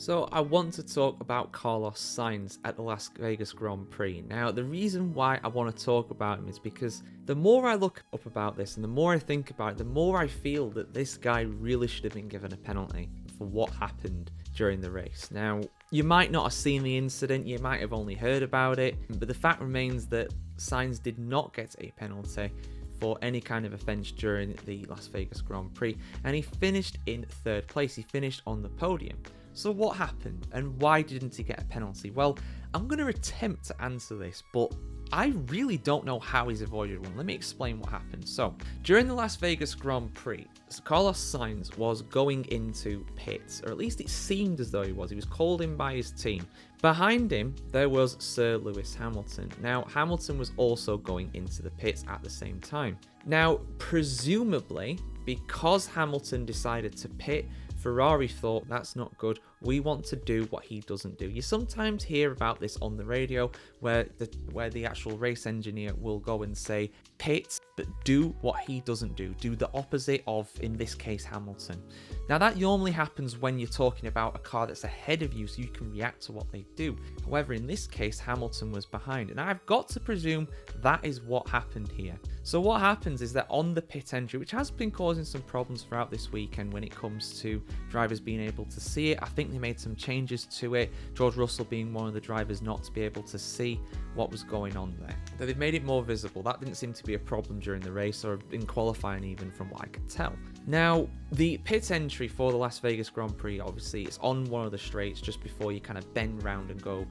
So I want to talk about Carlos Sainz at the Las Vegas Grand Prix. Now, the reason why I want to talk about him is because the more I look up about this and the more I think about it, the more I feel that this guy really should have been given a penalty for what happened during the race. Now, you might not have seen the incident, you might have only heard about it, but the fact remains that Sainz did not get a penalty for any kind of offence during the Las Vegas Grand Prix, and he finished in third place. He finished on the podium. So what happened and why didn't he get a penalty? Well, I'm going to attempt to answer this, but I really don't know how he's avoided one. Let me explain what happened. So, during the Las Vegas Grand Prix, Carlos Sainz was going into pits, or at least it seemed as though he was. He was called in by his team. Behind him, there was Sir Lewis Hamilton. Now, Hamilton was also going into the pits at the same time. Now, presumably, because Hamilton decided to pit, Ferrari thought, that's not good, we want to do what he doesn't do. You sometimes hear about this on the radio where the actual race engineer will go and say, pit, but do what he doesn't do. Do the opposite of, in this case, Hamilton. Now that normally happens when you're talking about a car that's ahead of you so you can react to what they do. However, in this case, Hamilton was behind, and I've got to presume that is what happened here. So what happens is that on the pit entry, which has been causing some problems throughout this weekend when it comes to drivers being able to see it, I think they made some changes to it, George Russell being one of the drivers not to be able to see what was going on there. So they've made it more visible. That didn't seem to be a problem during the race or in qualifying even from what I could tell. Now, the pit entry for the Las Vegas Grand Prix, obviously, it's on one of the straights just before you kind of bend round and go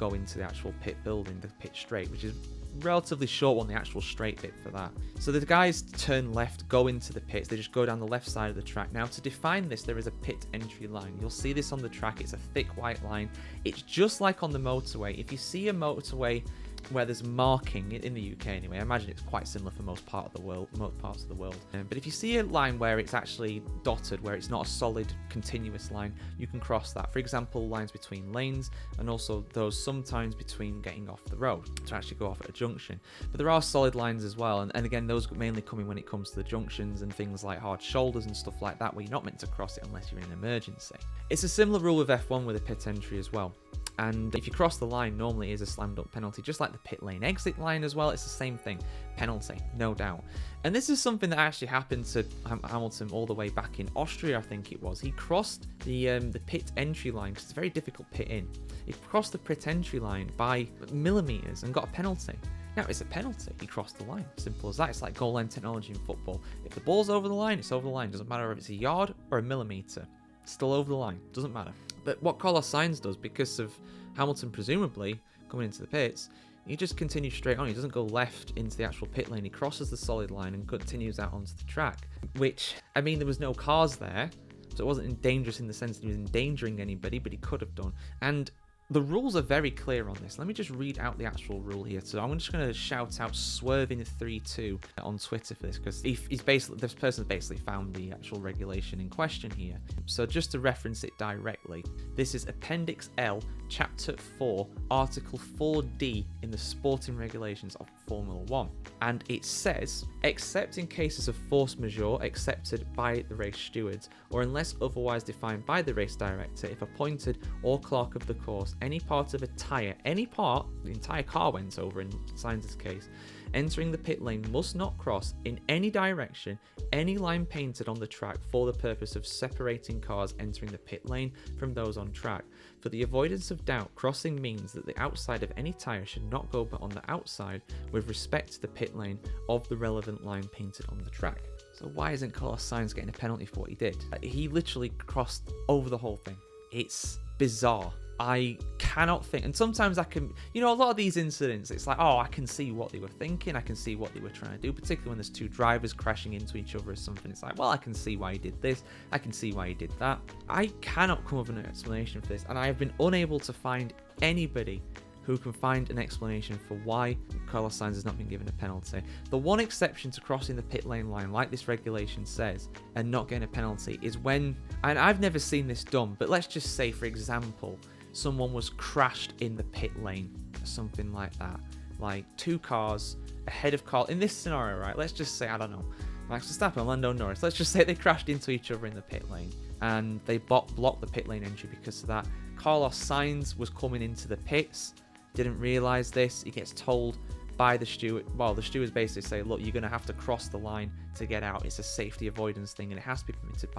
into the actual pit building, the pit straight, which is relatively short one, the actual straight bit for that. So the guys turn left, go into the pits, they just go down the left side of the track. Now to define this, there is a pit entry line. You'll see this on the track, it's a thick white line. It's just like on the motorway. If you see a motorway where there's marking in the UK anyway, I imagine it's quite similar for most parts of the world. But if you see a line where it's actually dotted, where it's not a solid continuous line, you can cross that. For example, lines between lanes, and also those sometimes between getting off the road to actually go off at a junction. But there are solid lines as well, and again, those mainly come in when it comes to the junctions and things like hard shoulders and stuff like that, where you're not meant to cross it unless you're in an emergency. It's a similar rule with F1 with a pit entry as well. And if you cross the line, normally it is a slammed up penalty, just like the pit lane exit line as well. It's the same thing, penalty, no doubt. And this is something that actually happened to Hamilton all the way back in Austria, I think it was. He crossed the pit entry line, because it's a very difficult pit in. He crossed the pit entry line by millimeters and got a penalty. Now, it's a penalty. He crossed the line. Simple as that. It's like goal line technology in football. If the ball's over the line, it's over the line. Doesn't matter if it's a yard or a millimeter. It's still over the line. Doesn't matter. But what Carlos Sainz does, because of Hamilton presumably coming into the pits, he just continues straight on. He doesn't go left into the actual pit lane. He crosses the solid line and continues out onto the track. Which, I mean, there was no cars there, so it wasn't dangerous in the sense that he was endangering anybody, but he could have done. And the rules are very clear on this. Let me just read out the actual rule here. So I'm just going to shout out Swerving32 on Twitter for this, because this person's basically found the actual regulation in question here. So just to reference it directly, this is Appendix L, Chapter 4, Article 4D in the sporting regulations of Formula 1. And it says, except in cases of force majeure accepted by the race stewards, or unless otherwise defined by the race director, if appointed or clerk of the course, any part of a tyre, any part, the entire car went over in Sainz's case, entering the pit lane must not cross in any direction any line painted on the track for the purpose of separating cars entering the pit lane from those on track. For the avoidance of doubt, crossing means that the outside of any tyre should not go but on the outside with respect to the pit lane of the relevant line painted on the track. So why isn't Carlos Sainz getting a penalty for what he did? He literally crossed over the whole thing. It's bizarre. I cannot think, and sometimes I can, a lot of these incidents, it's like, oh, I can see what they were thinking, I can see what they were trying to do, particularly when there's two drivers crashing into each other or something. It's like, well, I can see why he did this, I can see why he did that. I cannot come up with an explanation for this, and I have been unable to find anybody who can find an explanation for why Carlos Sainz has not been given a penalty. The one exception to crossing the pit lane line, like this regulation says, and not getting a penalty is when, and I've never seen this done, but let's just say, for example, someone was crashed in the pit lane, or something like that. Like two cars ahead of car. In this scenario, right, let's just say, I don't know, Max Verstappen and Lando Norris, let's just say they crashed into each other in the pit lane. and they blocked the pit lane entry because of that. Carlos Sainz was coming into the pits, didn't realise this. He gets told by the steward. Well, the stewards basically say, look, you're going to have to cross the line to get out. It's a safety avoidance thing, and it has to be permitted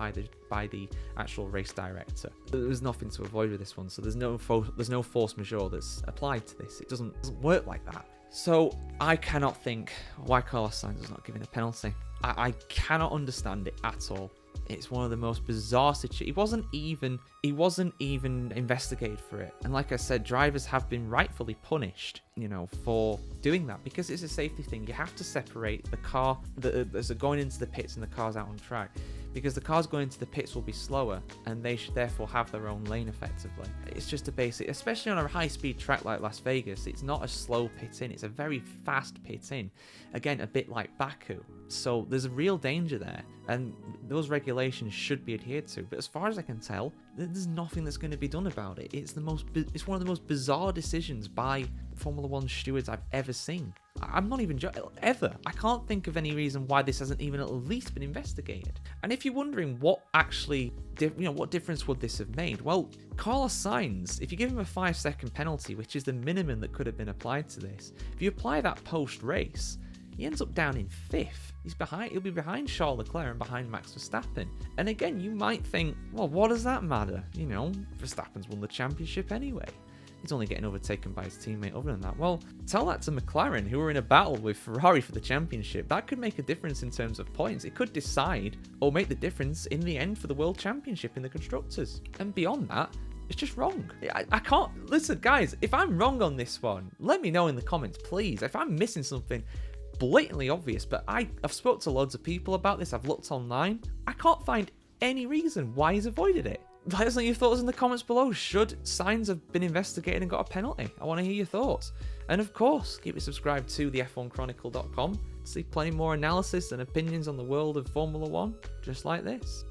by the actual race director. There's nothing to avoid with this one, so there's no force majeure that's applied to this. It doesn't work like that. So I cannot think why Carlos Sainz was not given a penalty. I cannot understand it at all. It's one of the most bizarre situations. He wasn't even investigated for it. And like I said, drivers have been rightfully punished, for doing that, because it's a safety thing. You have to separate the car that's going into the pits and the cars out on track, because the cars going into the pits will be slower and they should therefore have their own lane effectively. It's just a basic, especially on a high-speed track like Las Vegas, it's not a slow pit in, it's a very fast pit in. Again, a bit like Baku. So there's a real danger there, and those regulations should be adhered to. But as far as I can tell, there's nothing that's going to be done about it. It's one of the most bizarre decisions by Formula One stewards I've ever seen. I'm not even ever. I can't think of any reason why this hasn't even at least been investigated. And if you're wondering what actually, what difference would this have made? Well, Carlos Sainz, if you give him a 5-second penalty, which is the minimum that could have been applied to this, if you apply that post-race, he ends up down in 5th. He'll be behind Charles Leclerc and behind Max Verstappen. And again, you might think, well, what does that matter? Verstappen's won the championship anyway. He's only getting overtaken by his teammate other than that. Well, tell that to McLaren, who are in a battle with Ferrari for the championship. That could make a difference in terms of points. It could decide or make the difference in the end for the World Championship in the Constructors. And beyond that, it's just wrong. I can't... Listen, guys, if I'm wrong on this one, let me know in the comments, please. If I'm missing something blatantly obvious, but I've spoke to loads of people about this. I've looked online. I can't find any reason why he's avoided it. Let us know your thoughts in the comments below. Should Sainz have been investigated and got a penalty? I want to hear your thoughts. And of course, keep it subscribed to the F1Chronicle.com to see plenty more analysis and opinions on the world of Formula One, just like this.